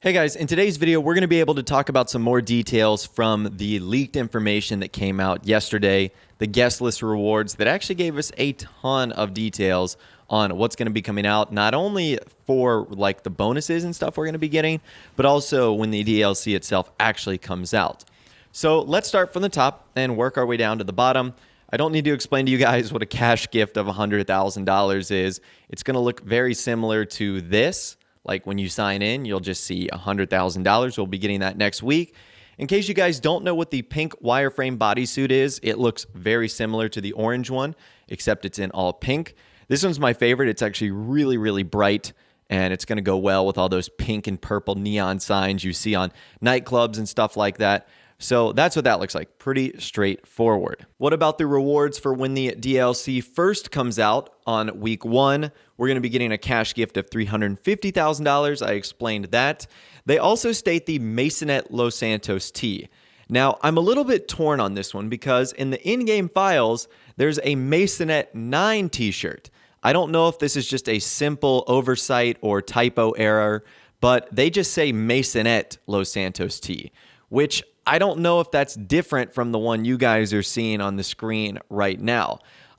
Hey guys, in today's video, we're going to be able to talk about some more details from the leaked information that came out yesterday, the Guestlist Rewards that actually gave us a ton of details on what's going to be coming out, not only for like the bonuses and stuff we're going to be getting, but also when the DLC itself actually comes out. So let's start from the top and work our way down to the bottom. I don't need to explain to you guys what a cash gift of $100,000 is. It's going to look very similar to this. Like when you sign in, you'll just see $100,000. We'll be getting that next week. In case you guys don't know what the pink wireframe bodysuit is, it looks very similar to the orange one, except it's in all pink. This one's my favorite. It's actually really, really bright, and it's going to go well with all those pink and purple neon signs you see on nightclubs and stuff like that. So that's what that looks like. Pretty straightforward. What about the rewards for when the DLC first comes out on week 1? We're going to be getting a cash gift of $350,000. I explained that. They also state the Masonette Los Santos tee. Now, I'm a little bit torn on this one because in the in-game files, there's a Masonette 9 t-shirt. I don't know if this is just a simple oversight or typo error, but they just say Masonette Los Santos tee, which I don't know if that's different from the one you guys are seeing on the screen right now.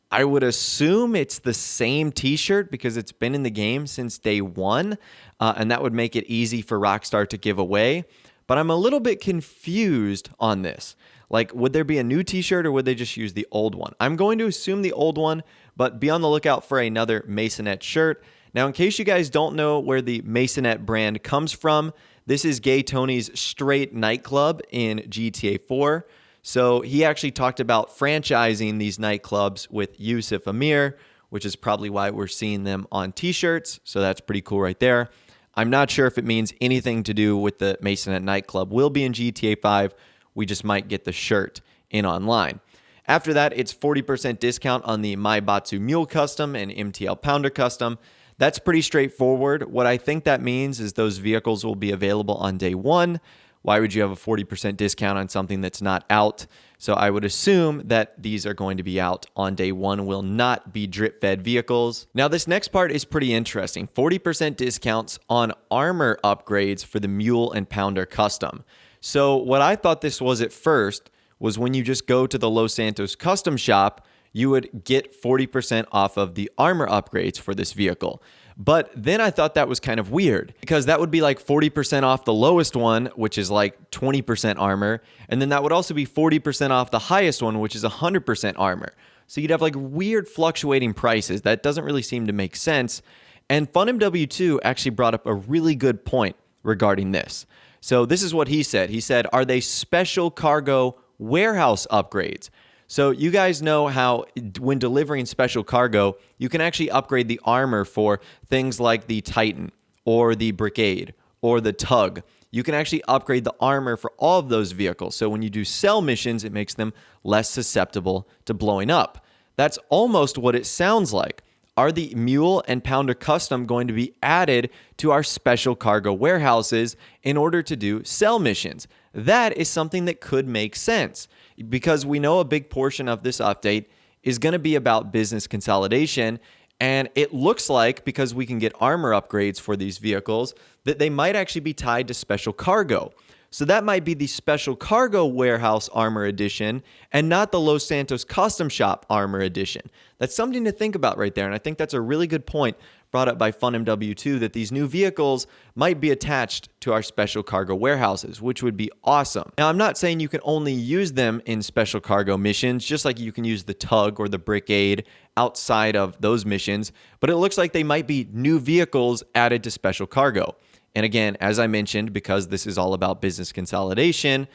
I would assume it's the same t-shirt because it's been in the game since day 1, and that would make it easy for Rockstar to give away. But I'm a little bit confused on this. Like, would there be a new t-shirt or would they just use the old one? I'm going to assume the old one, but be on the lookout for another Masonette shirt. Now, in case you guys don't know where the Masonette brand comes from, this is Gay Tony's straight nightclub in GTA 4. So he actually talked about franchising these nightclubs with Yusuf Amir, which is probably why we're seeing them on t-shirts. So that's pretty cool right there. I'm not sure if it means anything to do with the Masonette nightclub. Will be in GTA 5. We just might get the shirt in online. After that, it's 40% discount on the My Batsu Mule custom and MTL Pounder custom. That's pretty straightforward. What I think that means is those vehicles will be available on day 1. Why would you have a 40% discount on something that's not out? So I would assume that these are going to be out on day 1, will not be drip-fed vehicles. Now, this next part is pretty interesting. 40% discounts on armor upgrades for the Mule and Pounder custom. So what I thought this was at first was when you just go to the Los Santos custom shop, you would get 40% off of the armor upgrades for this vehicle. But then I thought that was kind of weird because that would be like 40% off the lowest one, which is like 20% armor. And then that would also be 40% off the highest one, which is 100% armor. So you'd have like weird fluctuating prices. That doesn't really seem to make sense. And FunMW2 actually brought up a really good point regarding this. So this is what he said. He said, are they special cargo warehouse upgrades? So you guys know how when delivering special cargo, you can actually upgrade the armor for things like the Titan or the Brigade or the Tug. You can actually upgrade the armor for all of those vehicles. So when you do cell missions, it makes them less susceptible to blowing up. That's almost what it sounds like. Are the Mule and Pounder custom going to be added to our special cargo warehouses in order to do cell missions? That is something that could make sense because we know a big portion of this update is going to be about business consolidation. And it looks like, because we can get armor upgrades for these vehicles, that they might actually be tied to special cargo. So that might be the special cargo warehouse armor edition and not the Los Santos custom shop armor edition. That's something to think about right there. And I think that's a really good point brought up by FunMW2 that these new vehicles might be attached to our special cargo warehouses, which would be awesome. Now, I'm not saying you can only use them in special cargo missions, just like you can use the Tug or the Brigade outside of those missions, but it looks like they might be new vehicles added to special cargo. And again, as I mentioned, because this is all about business consolidation,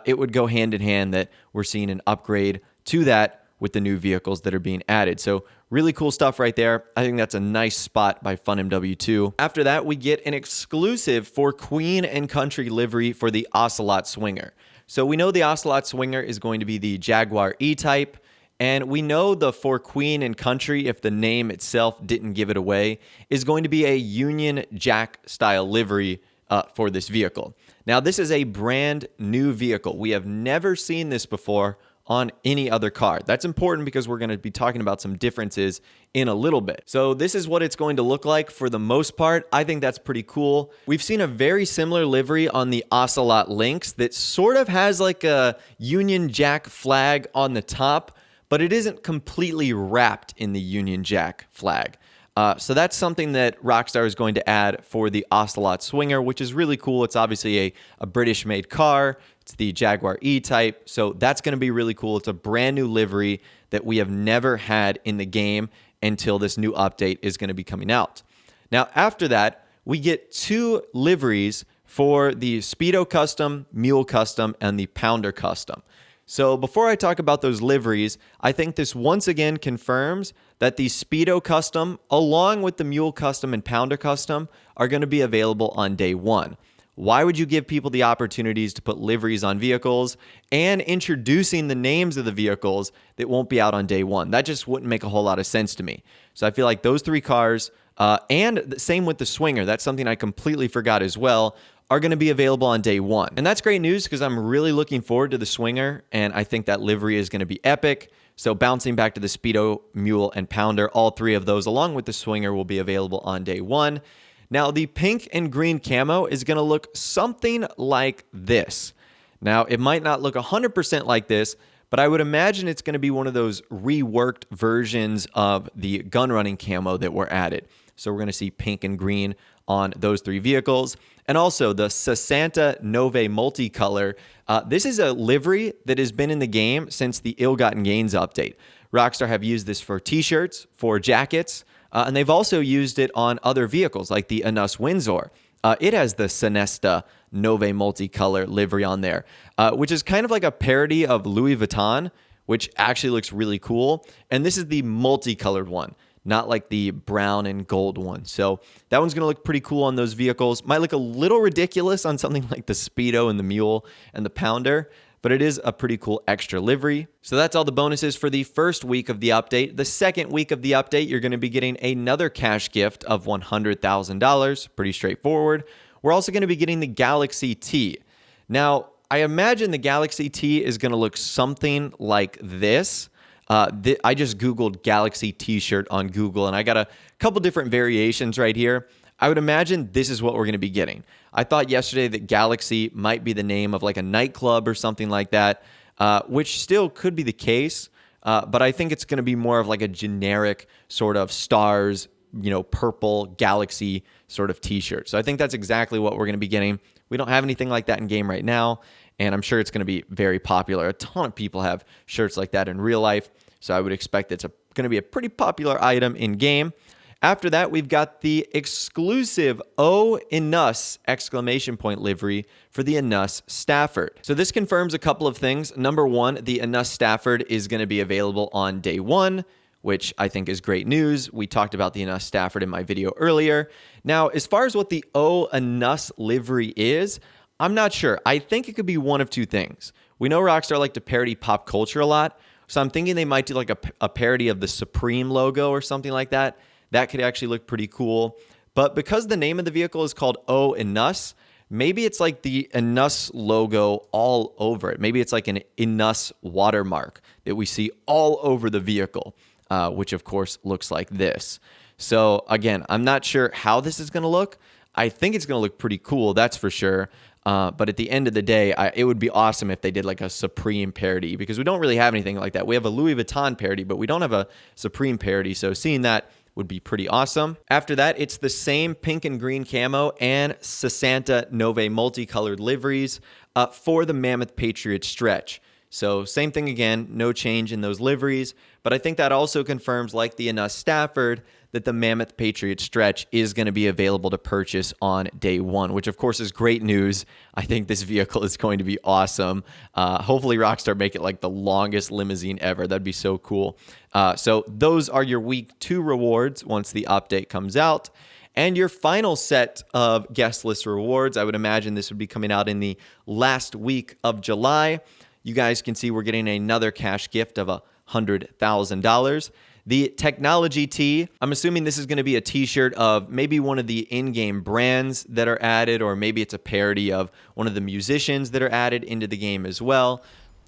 it would go hand in hand that we're seeing an upgrade to that with the new vehicles that are being added. So really cool stuff right there. I think that's a nice spot by FunMW2. After that, we get an exclusive for Queen and Country livery for the Ocelot Swinger. So we know the Ocelot Swinger is going to be the Jaguar E-Type. And we know the For Queen and Country, if the name itself didn't give it away, is going to be a Union Jack style livery for this vehicle. Now, this is a brand new vehicle. We have never seen this before on any other car. That's important because we're going to be talking about some differences in a little bit. So this is what it's going to look like for the most part. I think that's pretty cool. We've seen a very similar livery on the Ocelot Lynx that sort of has like a Union Jack flag on the top, but it isn't completely wrapped in the Union Jack flag. So that's something that Rockstar is going to add for the Ocelot Swinger, which is really cool. It's obviously a British-made car. It's the Jaguar E-Type, so that's going to be really cool. It's a brand new livery that we have never had in the game until this new update is going to be coming out. Now, after that, we get 2 liveries for the Speedo Custom, Mule Custom, and the Pounder Custom. So before I talk about those liveries, I think this once again confirms that the Speedo Custom, along with the Mule Custom and Pounder Custom, are going to be available on day 1. Why would you give people the opportunities to put liveries on vehicles and introducing the names of the vehicles that won't be out on day 1? That just wouldn't make a whole lot of sense to me. So I feel like those 3 cars, and the same with the Swinger, that's something I completely forgot as well, are going to be available on day 1. And that's great news because I'm really looking forward to the Swinger, and I think that livery is going to be epic. So bouncing back to the Speedo, Mule, and Pounder, all 3 of those along with the Swinger will be available on day 1. Now, the pink and green camo is going to look something like this. Now, it might not look 100% like this, but I would imagine it's going to be one of those reworked versions of the gun running camo that were added. So we're going to see pink and green on those 3 vehicles. And also the Sessanta Nove multicolor. This is a livery that has been in the game since the Ill-Gotten Gains update. Rockstar have used this for t-shirts, for jackets, and they've also used it on other vehicles like the Anus Windsor. It has the Sinesta Nove multicolor livery on there, which is kind of like a parody of Louis Vuitton, which actually looks really cool. And this is the multicolored one, not like the brown and gold one. So that one's going to look pretty cool on those vehicles. Might look a little ridiculous on something like the Speedo and the Mule and the Pounder, but it is a pretty cool extra livery. So that's all the bonuses for the first week of the update. The second week of the update, you're going to be getting another cash gift of $100,000. Pretty straightforward. We're also going to be getting the Galaxy T. Now, I imagine the Galaxy T is going to look something like this. I just Googled Galaxy t-shirt on Google, and I got a couple different variations right here. I would imagine this is what we're going to be getting. I thought yesterday that Galaxy might be the name of like a nightclub or something like that, which still could be the case, but I think it's going to be more of like a generic sort of stars, purple Galaxy sort of t-shirt. So I think that's exactly what we're going to be getting. We don't have anything like that in game right now, and I'm sure it's going to be very popular. A ton of people have shirts like that in real life, so I would expect it's going to be a pretty popular item in game. After that, we've got the exclusive O Inus exclamation point livery for the Inus Stafford. So this confirms a couple of things. Number one, the Inus Stafford is going to be available on day 1, which I think is great news. We talked about the Inus Stafford in my video earlier. Now, as far as what the O Inus livery is, I'm not sure. I think it could be one of 2 things. We know Rockstar like to parody pop culture a lot, so I'm thinking they might do like a parody of the Supreme logo or something like that. That could actually look pretty cool. But because the name of the vehicle is called O Inus, maybe it's like the Inus logo all over it. Maybe it's like an Inus watermark that we see all over the vehicle, which of course looks like this. So again, I'm not sure how this is going to look. I think it's going to look pretty cool, that's for sure. But at the end of the day, it would be awesome if they did like a Supreme parody, because we don't really have anything like that. We have a Louis Vuitton parody, but we don't have a Supreme parody. So seeing that would be pretty awesome. After that, it's the same pink and green camo and Sessanta Nove multicolored liveries for the Mammoth Patriot stretch. So same thing again, no change in those liveries, but I think that also confirms, like the Inus Stafford, that the Mammoth Patriot stretch is going to be available to purchase on day 1, which of course is great news. I think this vehicle is going to be awesome. Hopefully Rockstar make it like the longest limousine ever. That'd be so cool. So those are your week 2 rewards once the update comes out. And your final set of Guestlist rewards, I would imagine this would be coming out in the last week of July. You guys can see we're getting another cash gift of $100,000. The Technology Tee, I'm assuming this is going to be a t-shirt of maybe one of the in-game brands that are added, or maybe it's a parody of one of the musicians that are added into the game as well.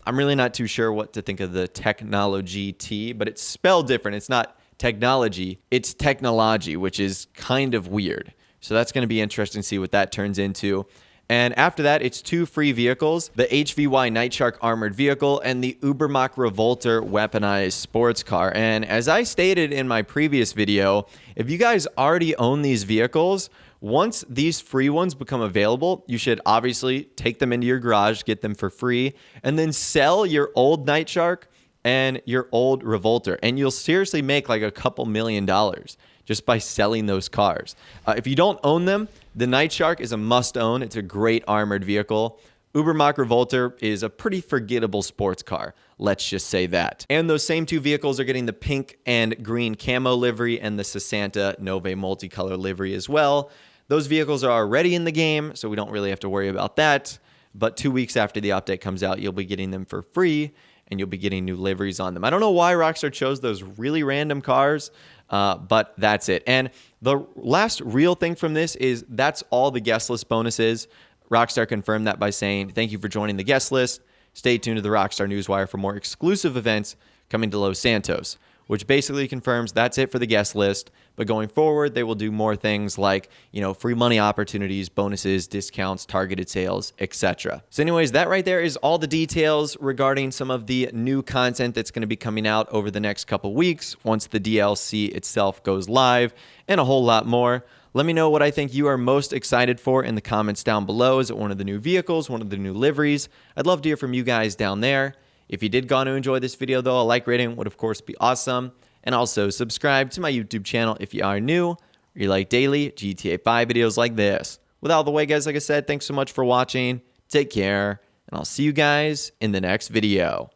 I'm really not too sure what to think of the Technology T, but it's spelled different. It's not technology, it's technology, which is kind of weird. So that's going to be interesting to see what that turns into. And after that, it's 2 free vehicles, the HVY Nightshark armored vehicle and the Ubermacht Revolter weaponized sports car. And as I stated in my previous video, if you guys already own these vehicles, once these free ones become available, you should obviously take them into your garage, get them for free, and then sell your old Nightshark and your old Revolter. And you'll seriously make like a couple $1,000,000 just by selling those cars. If you don't own them, the Nightshark is a must-own. It's a great armored vehicle. Ubermacht Revolter is a pretty forgettable sports car. Let's just say that. And those same 2 vehicles are getting the pink and green camo livery and the Sessanta Nove multicolor livery as well. Those vehicles are already in the game, so we don't really have to worry about that. But 2 weeks after the update comes out, you'll be getting them for free, and you'll be getting new liveries on them. I don't know why Rockstar chose those really random cars, but that's it. And the last real thing from this is that's all the guest list bonuses. Rockstar confirmed that by saying, thank you for joining the guest list. Stay tuned to the Rockstar Newswire for more exclusive events coming to Los Santos, which basically confirms that's it for the guest list. But going forward, they will do more things like, free money opportunities, bonuses, discounts, targeted sales, etc. So anyways, that right there is all the details regarding some of the new content that's going to be coming out over the next couple weeks once the DLC itself goes live, and a whole lot more. Let me know what I think you are most excited for in the comments down below. Is it one of the new vehicles, one of the new liveries? I'd love to hear from you guys down there. If you did go on to enjoy this video, though, a like rating would, of course, be awesome. And also subscribe to my YouTube channel if you are new or you like daily GTA 5 videos like this. With all the way, guys, like I said, thanks so much for watching. Take care, and I'll see you guys in the next video.